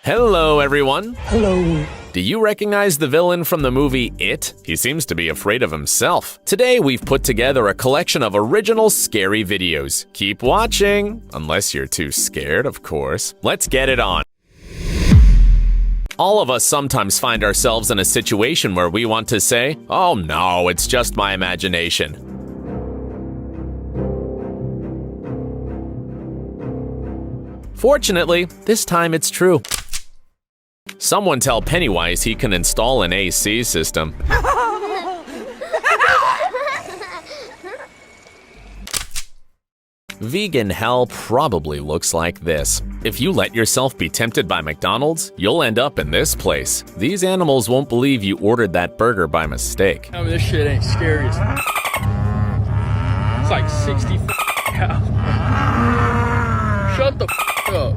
Hello, everyone. Hello. Do you recognize the villain from the movie It? He seems to be afraid of himself. Today, we've put together a collection of original scary videos. Keep watching, unless you're too scared, of course. Let's get it on. All of us sometimes find ourselves in a situation where we want to say, "Oh no, it's just my imagination." Fortunately, this time it's true. Someone tell Pennywise he can install an AC system. Vegan hell probably looks like this. If you let yourself be tempted by McDonald's, you'll end up in this place. These animals won't believe you ordered that burger by mistake. I mean, this shit ain't scary as It's like 60 cows. Shut the up.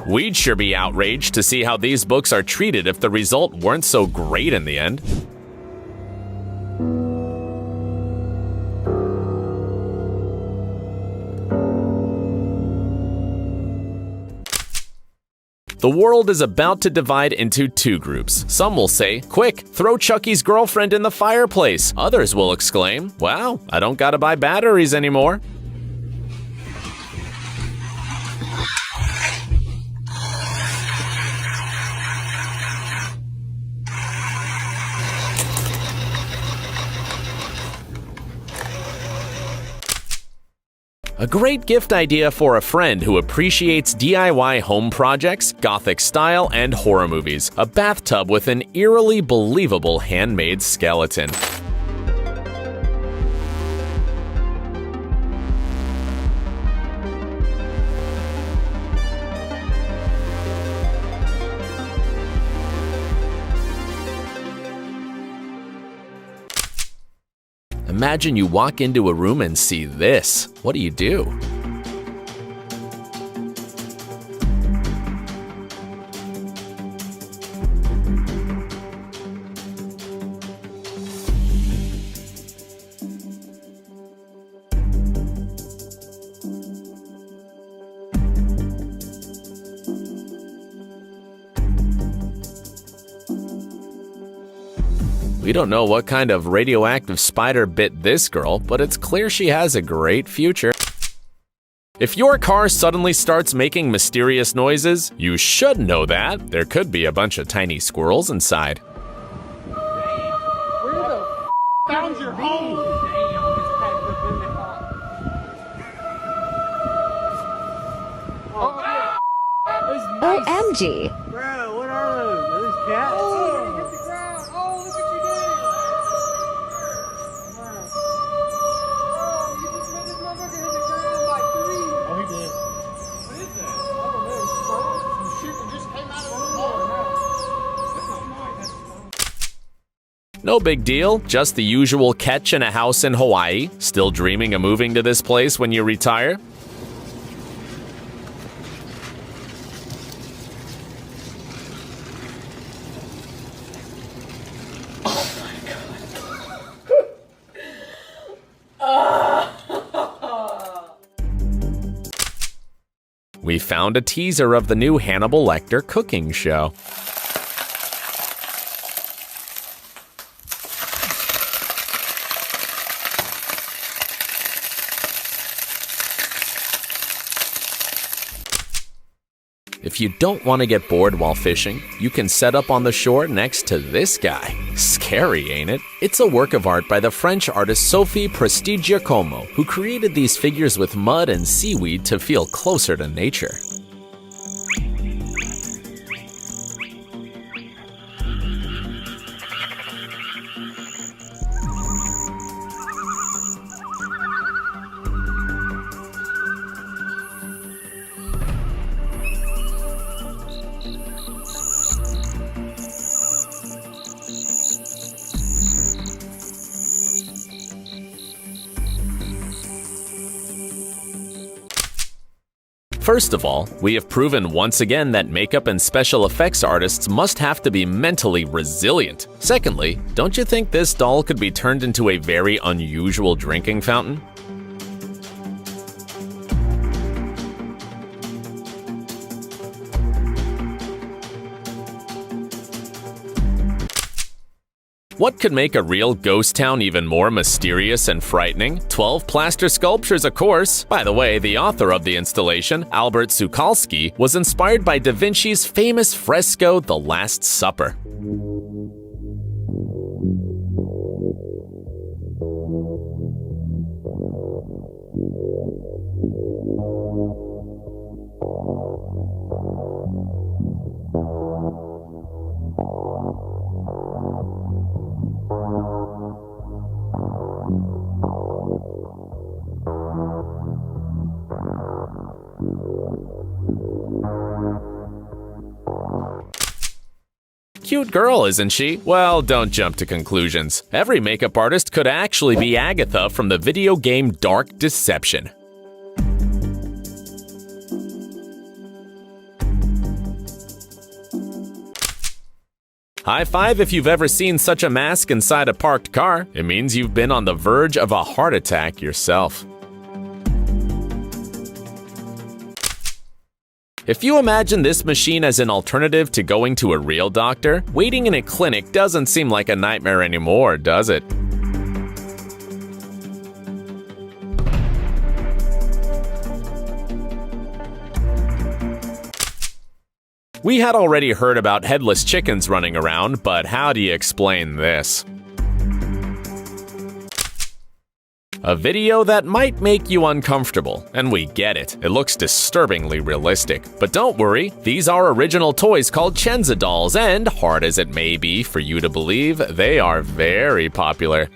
We'd sure be outraged to see how these books are treated if the result weren't so great in the end. The world is about to divide into two groups. Some will say, "Quick, throw Chucky's girlfriend in the fireplace." Others will exclaim, "Wow, I don't gotta buy batteries anymore." A great gift idea for a friend who appreciates DIY home projects, gothic style, and horror movies. A bathtub with an eerily believable handmade skeleton. Imagine you walk into a room and see this. What do you do? We don't know what kind of radioactive spider bit this girl, but it's clear she has a great future. If your car suddenly starts making mysterious noises, you should know that. There could be a bunch of tiny squirrels inside. Where the found your home? OMG. Bro, what are those? Are those cats? Oh, hit the ground. Oh, look what you did. Oh, you just made this motherfucker hit the ground by 3. Oh, he did. What is that? I don't know. Some shit that just came out of the wall. That's not mine. That's mine. No big deal, just the usual catch in a house in Hawaii. Still dreaming of moving to this place when you retire? We found a teaser of the new Hannibal Lecter cooking show. If you don't want to get bored while fishing, you can set up on the shore next to this guy. Scary, ain't it? It's a work of art by the French artist Sophie Prestigiacomo, who created these figures with mud and seaweed to feel closer to nature. First of all, we have proven once again that makeup and special effects artists must have to be mentally resilient. Secondly, don't you think this doll could be turned into a very unusual drinking fountain? What could make a real ghost town even more mysterious and frightening? 12 plaster sculptures, of course. By the way, the author of the installation, Albert Sukalski, was inspired by Da Vinci's famous fresco The Last Supper. Cute girl, isn't she? Well, don't jump to conclusions. Every makeup artist could actually be Agatha from the video game Dark Deception. High five if you've ever seen such a mask inside a parked car. It means you've been on the verge of a heart attack yourself. If you imagine this machine as an alternative to going to a real doctor, waiting in a clinic doesn't seem like a nightmare anymore, does it? We had already heard about headless chickens running around, but how do you explain this? A video that might make you uncomfortable, and we get it. It looks disturbingly realistic. But don't worry, these are original toys called Chenza dolls, and hard as it may be for you to believe, they are very popular.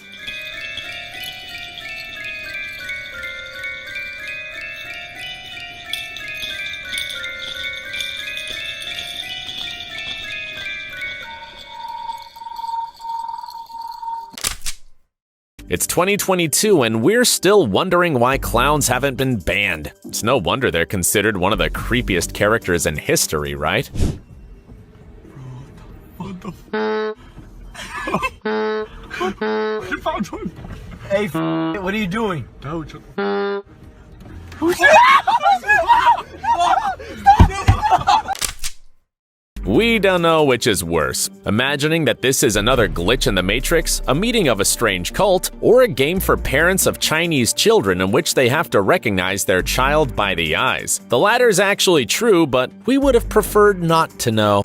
It's 2022 and we're still wondering why clowns haven't been banned. It's no wonder they're considered one of the creepiest characters in history, right? What the f? Hey, what are you doing? We don't know which is worse. Imagining that this is another glitch in the Matrix, a meeting of a strange cult, or a game for parents of Chinese children in which they have to recognize their child by the eyes. The latter is actually true, but we would have preferred not to know.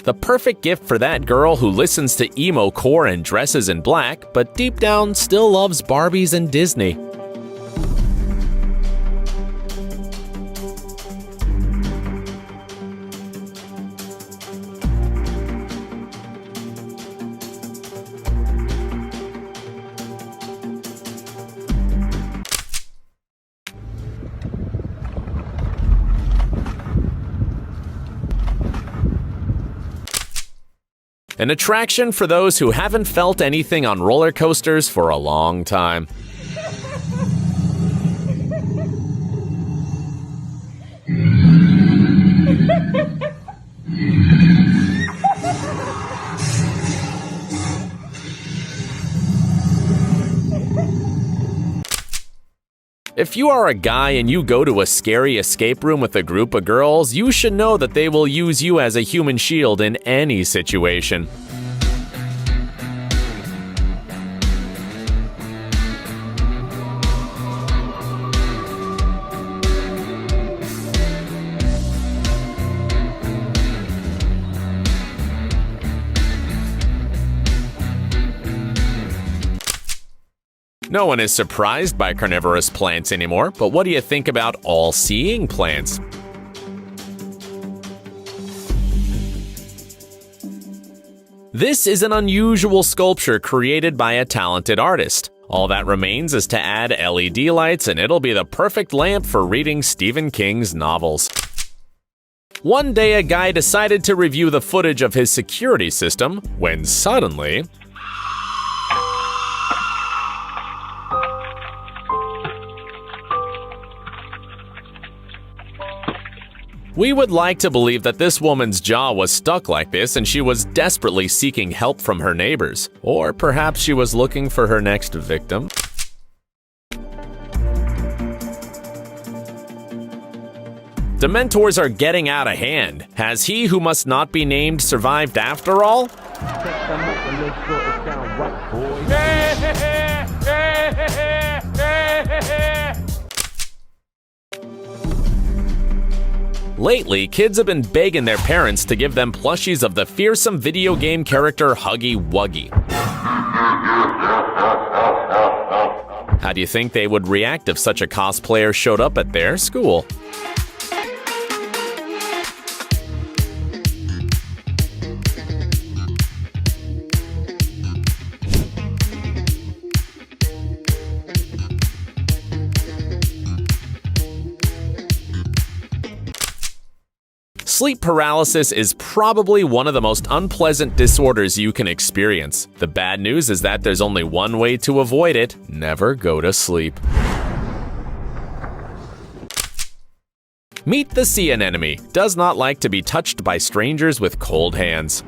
The perfect gift for that girl who listens to emo core and dresses in black, but deep down still loves Barbies and Disney. An attraction for those who haven't felt anything on roller coasters for a long time. If you are a guy and you go to a scary escape room with a group of girls, you should know that they will use you as a human shield in any situation. No one is surprised by carnivorous plants anymore, but what do you think about all-seeing plants? This is an unusual sculpture created by a talented artist. All that remains is to add LED lights and it'll be the perfect lamp for reading Stephen King's novels. One day a guy decided to review the footage of his security system when suddenly... We would like to believe that this woman's jaw was stuck like this and she was desperately seeking help from her neighbors. Or perhaps she was looking for her next victim. Dementors are getting out of hand. Has he who must not be named survived after all? Lately, kids have been begging their parents to give them plushies of the fearsome video game character Huggy Wuggy. How do you think they would react if such a cosplayer showed up at their school? Sleep paralysis is probably one of the most unpleasant disorders you can experience. The bad news is that there's only one way to avoid it: never go to sleep. Meet the sea anemone. Does not like to be touched by strangers with cold hands.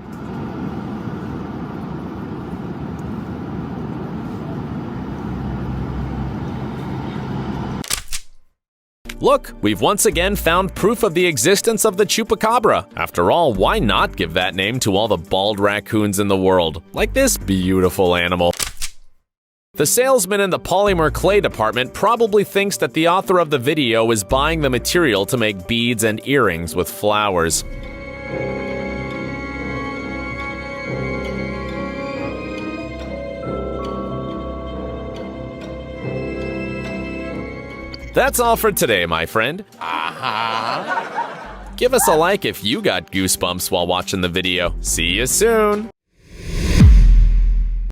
Look, we've once again found proof of the existence of the chupacabra. After all, why not give that name to all the bald raccoons in the world, like this beautiful animal? The salesman in the polymer clay department probably thinks that the author of the video is buying the material to make beads and earrings with flowers. That's all for today, my friend. Give us a like if you got goosebumps while watching the video. See you soon!